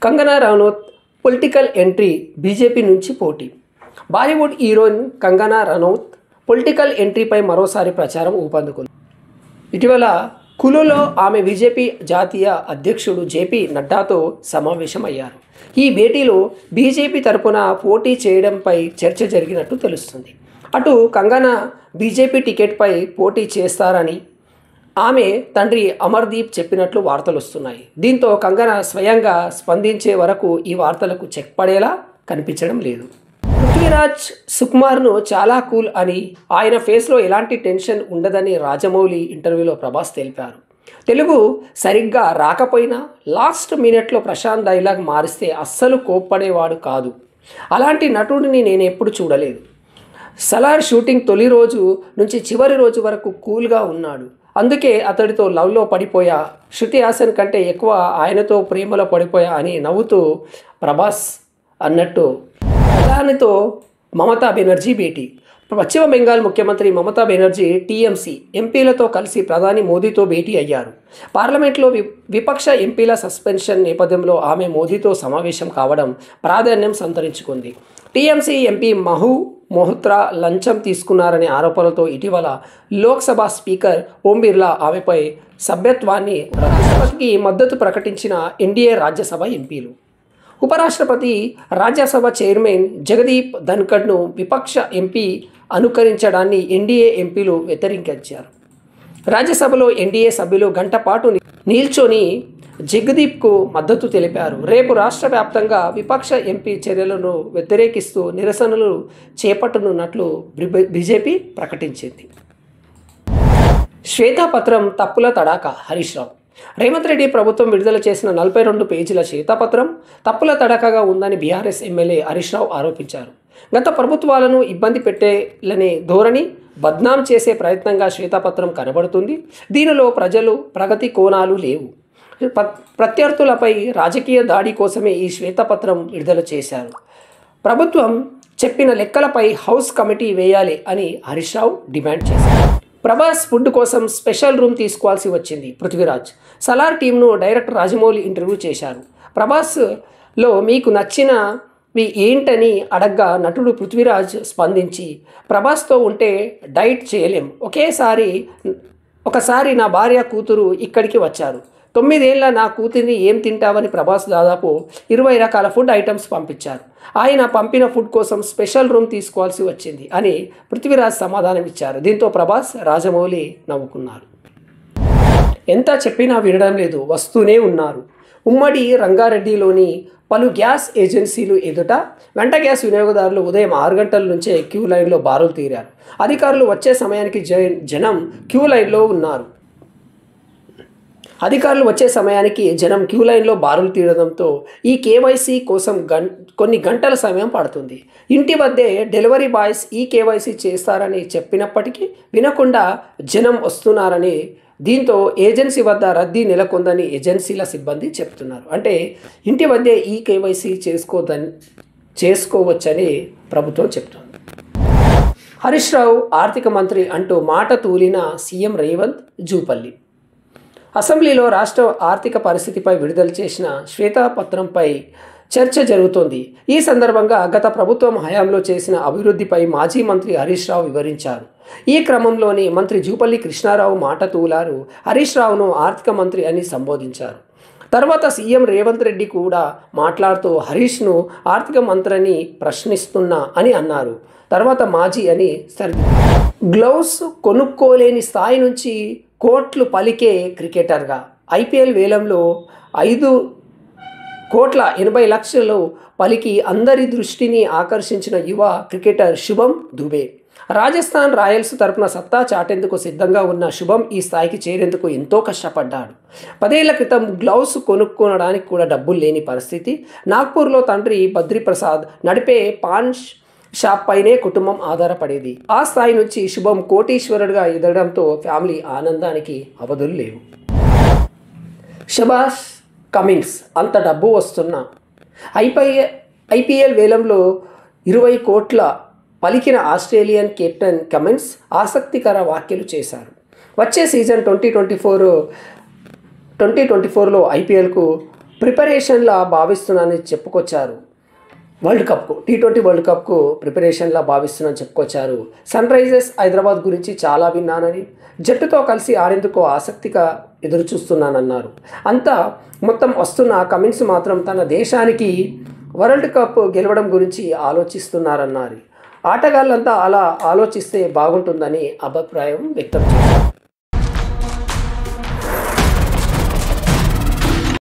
Kangana Ranaut political entry BJP నుంచి పోటీ. Bollywood heroine Kangana Ranaut political ఎంట్రీపై మరోసారి ప్రచారం ఊపందుకుంది. ఇటీవల కులులో ఆమె బీజేపీ జాతీయ అధ్యక్షుడు జేపీ నడ్డాతో సమావేశమయ్యారు. ఈ భేటీలో బీజేపీ తరపున పోటీ చేయడంపై చర్చ జరిగినట్టు తెలుస్తుంది. అటు కంగనా బీజేపీ టికెట్పై పోటీ చేస్తారని ఆమె తండ్రి అమర్దీప్ చెప్పినట్లు వార్తలు వస్తున్నాయి. దీంతో కంగనా స్వయంగా స్పందించే వరకు ఈ వార్తలకు చెక్ పడేలా కనిపించడం లేదు. పృథ్వీరాజ్ సుకుమార్ను చాలా కూల్ అని, ఆయన ఫేస్లో ఎలాంటి టెన్షన్ ఉండదని రాజమౌళి ఇంటర్వ్యూలో ప్రభాస్ తెలిపారు. తెలుగు సరిగ్గా రాకపోయినా లాస్ట్ మినిట్లో ప్రశాంత్ డైలాగ్ మారిస్తే అస్సలు కోప్పడేవాడు కాదు. అలాంటి నటుడిని నేను ఎప్పుడు చూడలేదు. సలార్ షూటింగ్ తొలి రోజు నుంచి చివరి రోజు వరకు కూల్గా ఉన్నాడు. అందుకే అతడితో లవ్లో పడిపోయా, శృతి హాసన్ కంటే ఎక్కువ ఆయనతో ప్రేమలో పడిపోయా అని నవ్వుతూ ప్రభాస్ అన్నట్టు. ప్రధానితో మమతా బెనర్జీ భేటీ. పశ్చిమ బెంగాల్ ముఖ్యమంత్రి మమతా బెనర్జీ టీఎంసీ ఎంపీలతో కలిసి ప్రధాని మోదీతో భేటీ అయ్యారు. పార్లమెంట్లో విపక్ష ఎంపీల సస్పెన్షన్ నేపథ్యంలో ఆమె మోదీతో సమావేశం కావడం ప్రాధాన్యం సంతరించుకుంది. టీఎంసీ ఎంపీ మహు మొహత్రా లంచం తీసుకున్నారనే ఆరోపణలతో ఇటీవల లోక్సభ స్పీకర్ ఓం బిర్లా ఆమెపై సభ్యత్వాన్ని రాజ్యసభకి మద్దతు ప్రకటించిన ఎన్డీఏ రాజ్యసభ ఎంపీలు. ఉపరాష్ట్రపతి రాజ్యసభ చైర్మన్ జగదీప్ ధన్ఖడ్ను విపక్ష ఎంపీ అనుకరించడాన్ని ఎన్డీఏ ఎంపీలు వ్యతిరేకించారు. రాజ్యసభలో ఎన్డీఏ సభ్యులు గంట పాటు నిల్చొని జగదీప్కు మద్దతు తెలిపారు. రేపు రాష్ట్ర వ్యాప్తంగా విపక్ష ఎంపీ చర్యలను వ్యతిరేకిస్తూ నిరసనలు చేపట్టనున్నట్లు బీజేపీ ప్రకటించింది. శ్వేతపత్రం తప్పుల తడాకా హరీష్ రావు. రేవంత్ రెడ్డి ప్రభుత్వం విడుదల చేసిన 42 పేజీల శ్వేతపత్రం తప్పుల తడాకాగా ఉందని బీఆర్ఎస్ ఎమ్మెల్యే హరీష్ రావు ఆరోపించారు. గత ప్రభుత్వాలను ఇబ్బంది పెట్టేలనే ధోరణి బద్నాం చేసే ప్రయత్నంగా శ్వేతపత్రం కనబడుతుంది. దీనిలో ప్రజలు ప్రగతి కోణాలు లేవు. ప్రత్యర్థులపై రాజకీయ దాడి కోసమే ఈ శ్వేతపత్రం విడుదల చేశారు. ప్రభుత్వం చెప్పిన లెక్కలపై హౌస్ కమిటీ వేయాలి అని హరీష్ రావు డిమాండ్ చేశారు. ప్రభాస్ ఫుడ్ కోసం స్పెషల్ రూమ్ తీసుకోవాల్సి వచ్చింది. పృథ్వీరాజ్ సలార్ టీంను డైరెక్టర్ రాజమౌళి ఇంటర్వ్యూ చేశారు. ప్రభాస్లో మీకు నచ్చినవి ఏంటని అడగ్గా నటుడు పృథ్వీరాజ్ స్పందించి, ప్రభాస్తో ఉంటే డైట్ చేయలేం. ఒకసారి నా భార్య కూతురు ఇక్కడికి వచ్చారు. 9 ఏళ్ల నా కూతురిని ఏం తింటావని ప్రభాస్ దాదాపు 20 రకాల ఫుడ్ ఐటమ్స్ పంపించారు. ఆయన పంపిన ఫుడ్ కోసం స్పెషల్ రూమ్ తీసుకోవాల్సి వచ్చింది అని పృథ్వీరాజ్ సమాధానం ఇచ్చారు. దీంతో ప్రభాస్ రాజమౌళి నవ్వుకున్నారు. ఎంత చెప్పినా వినడం లేదు, వస్తూనే ఉన్నారు. ఉమ్మడి రంగారెడ్డిలోని పలు గ్యాస్ ఏజెన్సీలు ఎదుట వంట గ్యాస్ వినియోగదారులు ఉదయం 6 గంటల నుంచే క్యూ లైన్లో బారులు తీరారు. అధికారులు వచ్చే సమయానికి జనం క్యూ లైన్లో ఉన్నారు. క్యూ లైన్లో బారులు తీయడంతో ఈ కేవైసీ కోసం కొన్ని గంటల సమయం పడుతుంది. ఇంటి వద్దే డెలివరీ బాయ్స్ ఈ కేవైసీ చేస్తారని చెప్పినప్పటికీ వినకుండా జనం వస్తున్నారని, దీంతో ఏజెన్సీ వద్ద రద్దీ నెలకొందని ఏజెన్సీల సిబ్బంది చెప్తున్నారు. అంటే ఇంటి వద్దే ఈ కేవైసీ చేసుకోవచ్చని ప్రభుత్వం చెప్తోంది. హరీష్ రావు ఆర్థిక మంత్రి అంటూ మాట తూలిన సీఎం రేవంత్ జూపల్లి. అసెంబ్లీలో రాష్ట్ర ఆర్థిక పరిస్థితిపై విడుదల చేసిన శ్వేతపత్రంపై చర్చ జరుగుతోంది. ఈ సందర్భంగా గత ప్రభుత్వం హయాంలో చేసిన అభివృద్ధిపై మాజీ మంత్రి హరీష్ రావు వివరించారు. ఈ క్రమంలోని మంత్రి జూపల్లి కృష్ణారావు మాట తూలారు. హరీష్ రావును ఆర్థిక మంత్రి అని సంబోధించారు. తర్వాత సీఎం రేవంత్ రెడ్డి కూడా మాట్లాడుతూ హరీష్ను ఆర్థిక మంత్రిని ప్రశ్నిస్తున్నా అని అన్నారు. తర్వాత మాజీ అని సరిదిద్దారు. గ్లౌస్ కొనుక్కోలేని స్థాయి నుంచి కోట్లు పలికే క్రికెటర్గా ఐపీఎల్ వేలంలో 5,80,00,000 పలికి అందరి దృష్టిని ఆకర్షించిన యువ క్రికెటర్ శుభం దుబే. రాజస్థాన్ రాయల్స్ తరపున సత్తా చాటేందుకు సిద్ధంగా ఉన్న శుభం ఈ స్థాయికి చేరేందుకు ఎంతో కష్టపడ్డాడు. 10 ఏళ్ల క్రితం గ్లౌస్ కొనుక్కోవడానికి కూడా డబ్బులు లేని పరిస్థితి. నాగ్పూర్లో తండ్రి బద్రీప్రసాద్ నడిపే పాన్ షాప్ పైనే కుటుంబం ఆధారపడేది. ఆ స్థాయి నుంచి శుభం కోటీశ్వరుడిగా ఎదగడంతో ఫ్యామిలీ ఆనందానికి అవధులు లేవు. షబాష్ కమిన్స్ అంత డబ్బు వస్తున్నా ఐపీఎల్ వేలంలో 20 కోట్ల పలికిన ఆస్ట్రేలియన్ కెప్టెన్ కమిన్స్ ఆసక్తికర వ్యాఖ్యలు చేశారు. వచ్చే సీజన్ 2024లో ఐపీఎల్కు ప్రిపరేషన్లా భావిస్తున్నానని చెప్పుకొచ్చారు. T20 వరల్డ్ కప్కు ప్రిపరేషన్లా భావిస్తున్నానని చెప్పుకొచ్చారు. సన్ రైజర్స్ హైదరాబాద్ గురించి చాలా విన్నానని, జట్టుతో కలిసి ఆడేందుకు ఆసక్తిగా ఎదురు చూస్తున్నానన్నారు. అంతా మొత్తం వస్తున్న కమెంట్స్ మాత్రం తన దేశానికి వరల్డ్ కప్ గెలవడం గురించి ఆలోచిస్తున్నారన్నారు. ఆటగాళ్ళంతా అలా ఆలోచిస్తే బాగుంటుందని అభిప్రాయం వ్యక్తం చేశారు.